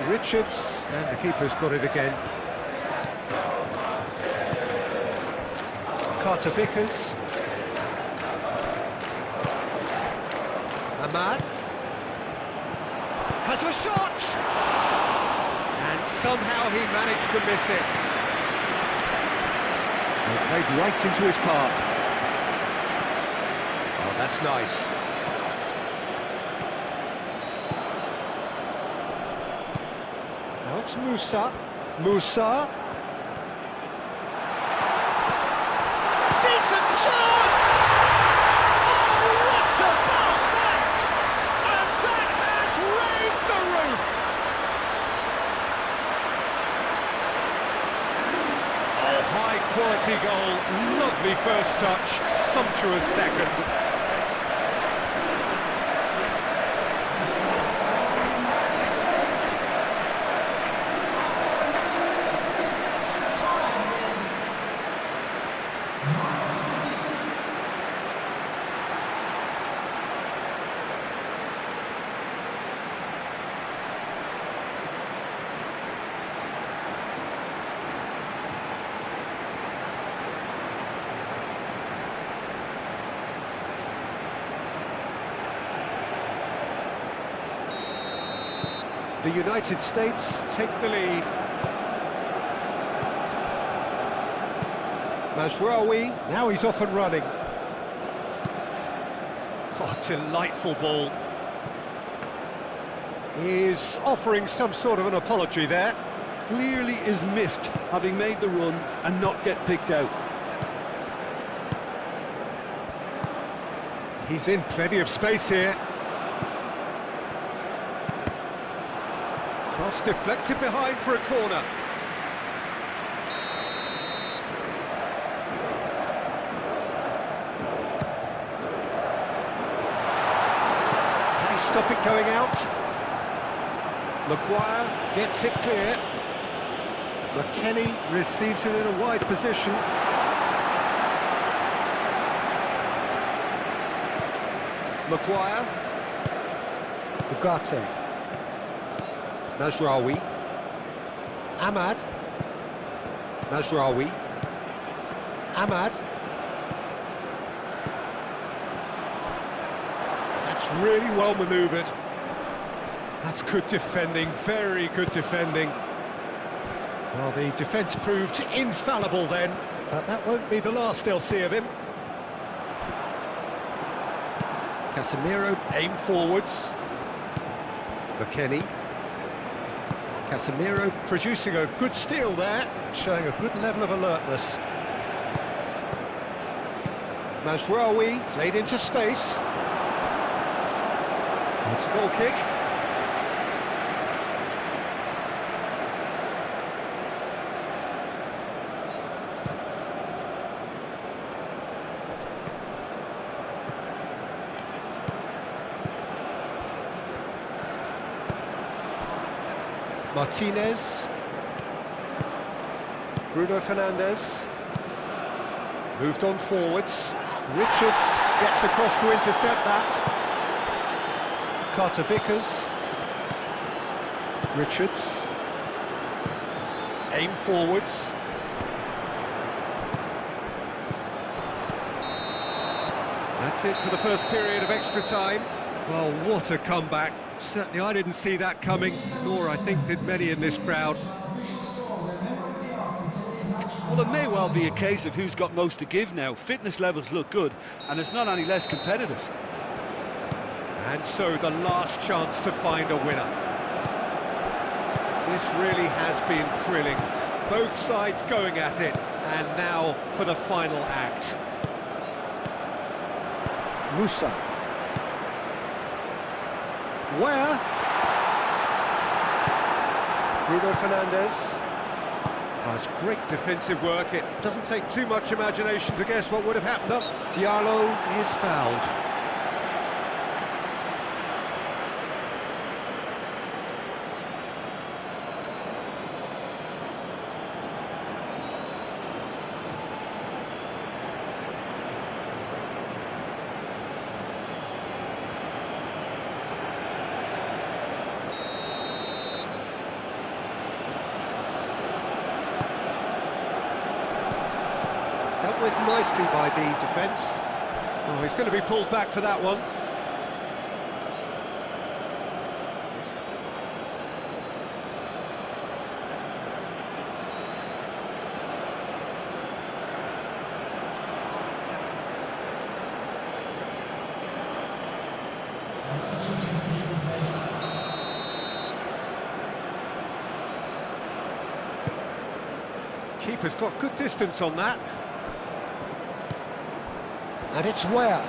Richards, and the keeper's got it again. Carter Vickers. Ahmad. Has a shot! And somehow he managed to miss it. He played right into his path. Oh, that's nice. Now it's Musa. Musa. Decent chance! Oh, what about that? And that has raised the roof! Oh, high-quality goal, lovely first touch, sumptuous second. The United States take the lead. Mazraoui, now he's off and running. Oh, delightful ball. He's offering some sort of an apology there. Clearly is miffed, having made the run and not get picked out. He's in plenty of space here. Cross deflected behind for a corner. Can he stop it going out? Maguire gets it clear. McKennie receives it in a wide position. Maguire. Ugarte. Mazraoui. Ahmad. Mazraoui. Ahmad. That's really well manoeuvred. That's good defending, very good defending. Well, the defence proved infallible then, but that won't be the last they'll see of him. Casemiro aim forwards. McKennie. Casemiro producing a good steal there, showing a good level of alertness. Mazraoui played into space. It's a goal kick. Martinez. Bruno Fernandes. Moved on forwards. Richards gets across to intercept that. Carter Vickers. Richards. Aim forwards. That's it for the first period of extra time. Well, what a comeback. Certainly I didn't see that coming, nor I think did many in this crowd. Well, it may well be a case of who's got most to give now. Fitness levels look good, and it's not any less competitive. And so the last chance to find a winner. This really has been thrilling. Both sides going at it, and now for the final act. Musa. Where? Bruno Fernandes. Oh, it's great defensive work. It doesn't take too much imagination to guess what would have happened up. Diallo is fouled. Dealt with nicely by the defence. Oh, he's going to be pulled back for that one. Keeper's got good distance on that. And it's where?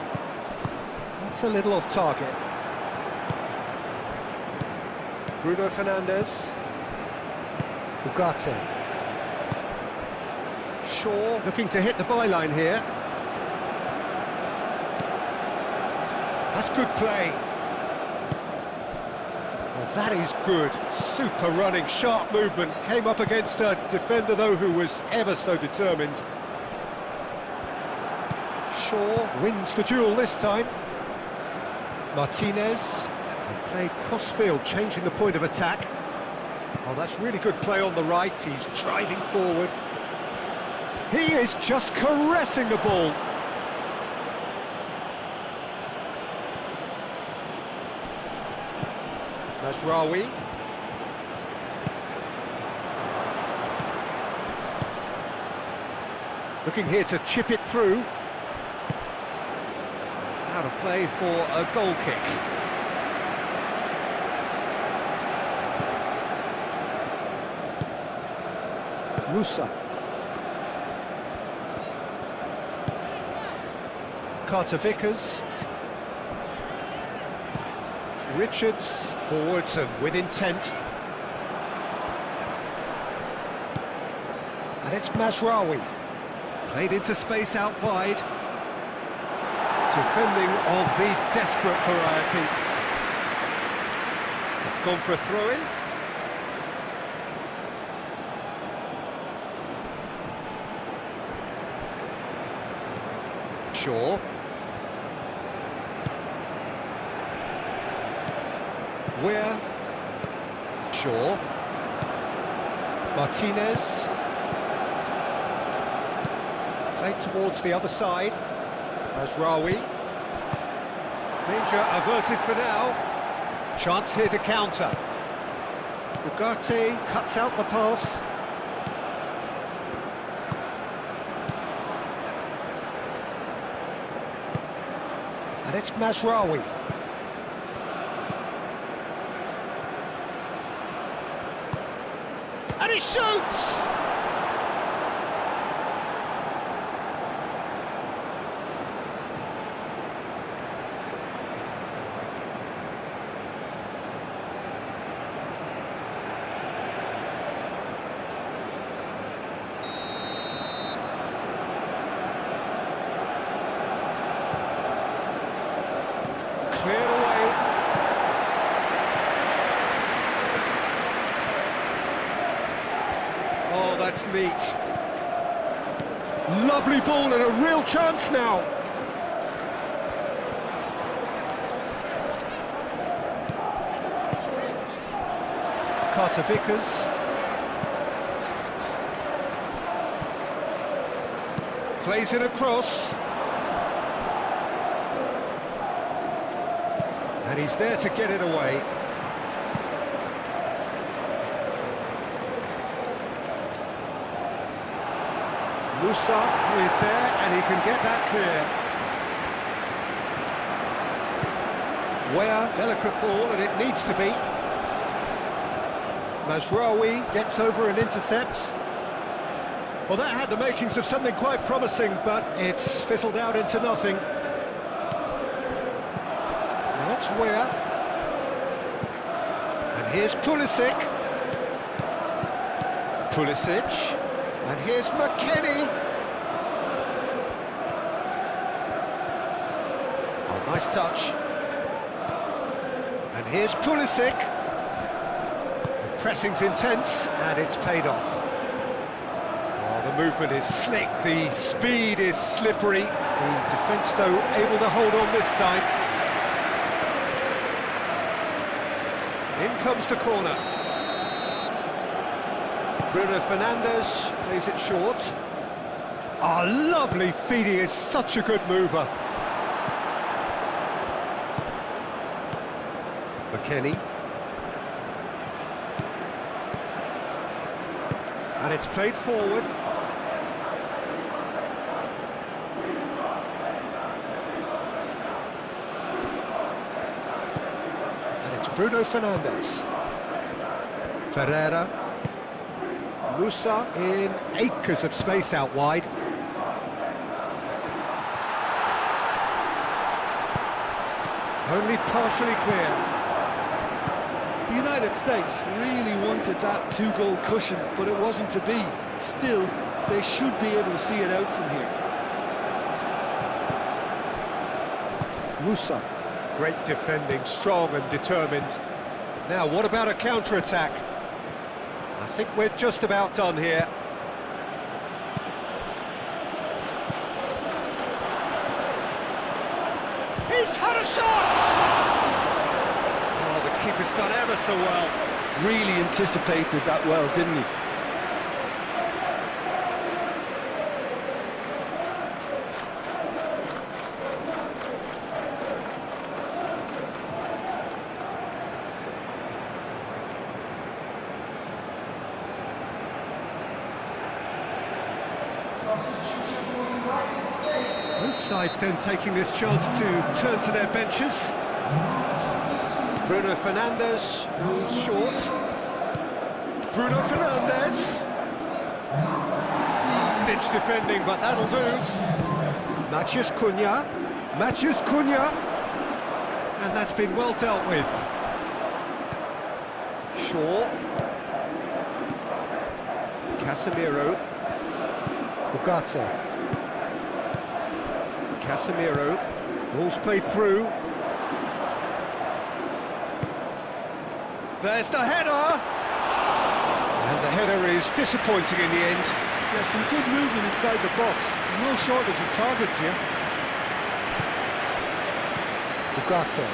That's a little off target. Bruno Fernandes. Ugarte. Shaw looking to hit the byline here. That's good play. Well, that is good. Super running, sharp movement. Came up against a defender, though, who was ever so determined. Shaw wins the duel this time. Martinez, and played cross-field, changing the point of attack. Oh, that's really good play on the right. He's driving forward. He is just caressing the ball. Mazraoui. Looking here to chip it through. Out of play for a goal kick. Musa. Carter Vickers. Richards, forwards and with intent. And it's Mazraoui. Played into space out wide. Defending of the desperate variety. It's gone for a throw-in. Shaw. Weir. Shaw. Martinez. Played towards the other side. Mazraoui. Danger averted for now. Chance here to counter. Ugarte cuts out the pass. And it's Mazraoui. And he shoots! Cleared away. Oh, that's neat. Lovely ball and a real chance now. Carter Vickers. Plays it across. And he's there to get it away. Musa is there and he can get that clear. Weir, delicate ball and it needs to be. Mazraoui gets over and intercepts. Well, that had the makings of something quite promising, but it's fizzled out into nothing. Now it's Weir. And here's Pulisic. Pulisic. And here's McKennie. Oh, nice touch. And here's Pulisic. The pressing's intense, and it's paid off. Oh, the movement is slick, the speed is slippery. The defence, though, able to hold on this time. In comes the corner. Bruno Fernandes plays it short. Oh, lovely feed, he is such a good mover. McKennie. And it's played forward. And it's Bruno Fernandes. Ferreira. Musa in acres of space out wide. Only partially clear. The United States really wanted that two-goal cushion, but it wasn't to be. Still, they should be able to see it out from here. Musa. Great defending, strong and determined. Now, what about a counter-attack? I think we're just about done here. He's had a shot! Oh, the keeper's done ever so well. Really anticipated that well, didn't he? Both sides then taking this chance to turn to their benches. Bruno Fernandes goes short. Bruno Fernandes. Stitch defending, but that'll do. Matheus Cunha. Matheus Cunha. And that's been well dealt with. Shaw. Casemiro. Ugarte. Casemiro. Ball's played through. There's the header! And the header is disappointing in the end. Yeah, some good movement inside the box. No shortage of targets here. Ugarte.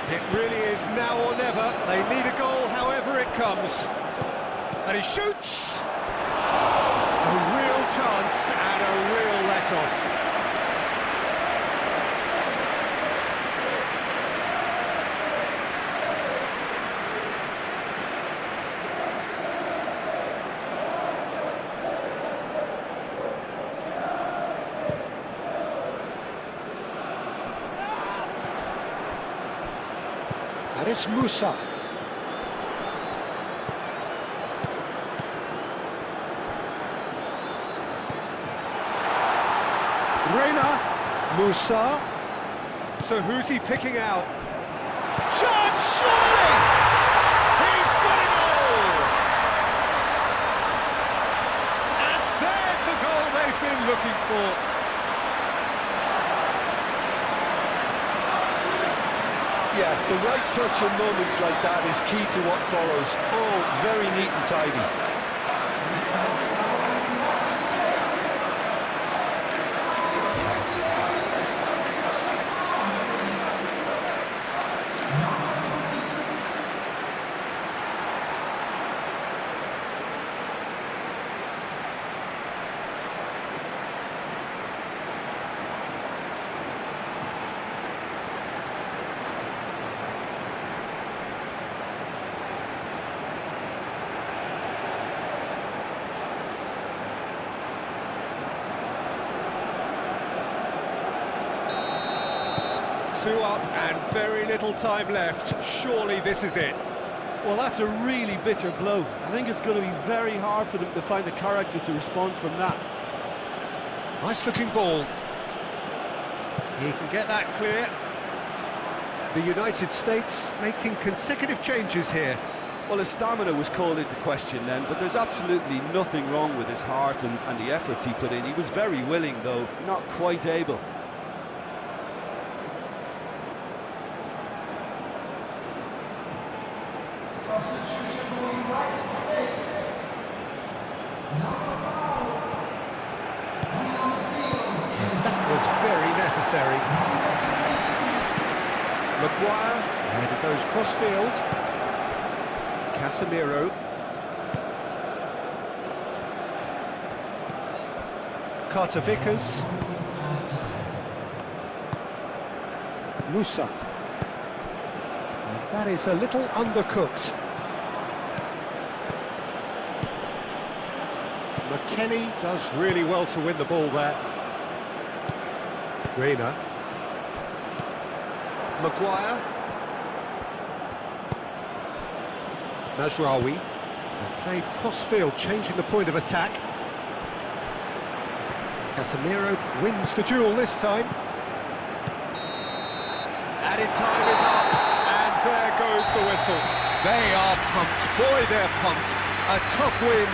It really is now or never. They need a goal however it comes. And he shoots! A real chance and a real let-off. And it's Musa. Reina. Musa. So who's he picking out? Shot, surely! He's got it all! And there's the goal they've been looking for. Yeah, the right touch in moments like that is key to what follows. Oh, very neat and tidy. Two up and very little time left. Surely this is it. Well, that's a really bitter blow. I think it's going to be very hard for them to find the character to respond from that. Nice looking ball. He can get that clear. The United States making consecutive changes here. Well, his stamina was called into question then, but there's absolutely nothing wrong with his heart and the efforts he put in. He was very willing, though, not quite able. Substitution for United States. Number 5. Coming on the field. That was very necessary. Maguire, and it goes cross-field. Casemiro. Carter Vickers. Musa. And that is a little undercooked. McKennie does really well to win the ball there. Reina. Maguire. Mazraoui. And played cross-field, changing the point of attack. Casemiro wins the duel this time. Added time is up, and there goes the whistle. They are pumped. Boy, they're pumped. A tough win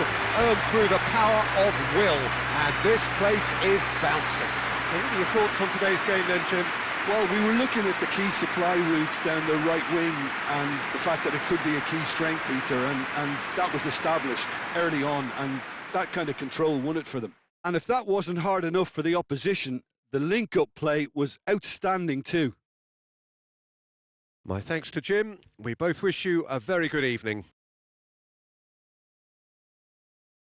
earned through the power of will, and this place is bouncing. What are your thoughts on today's game then, Jim? Well, we were looking at the key supply routes down the right wing and the fact that it could be a key strength, Peter, and that was established early on, and that kind of control won it for them. And if that wasn't hard enough for the opposition, the link-up play was outstanding too. My thanks to Jim. We both wish you a very good evening.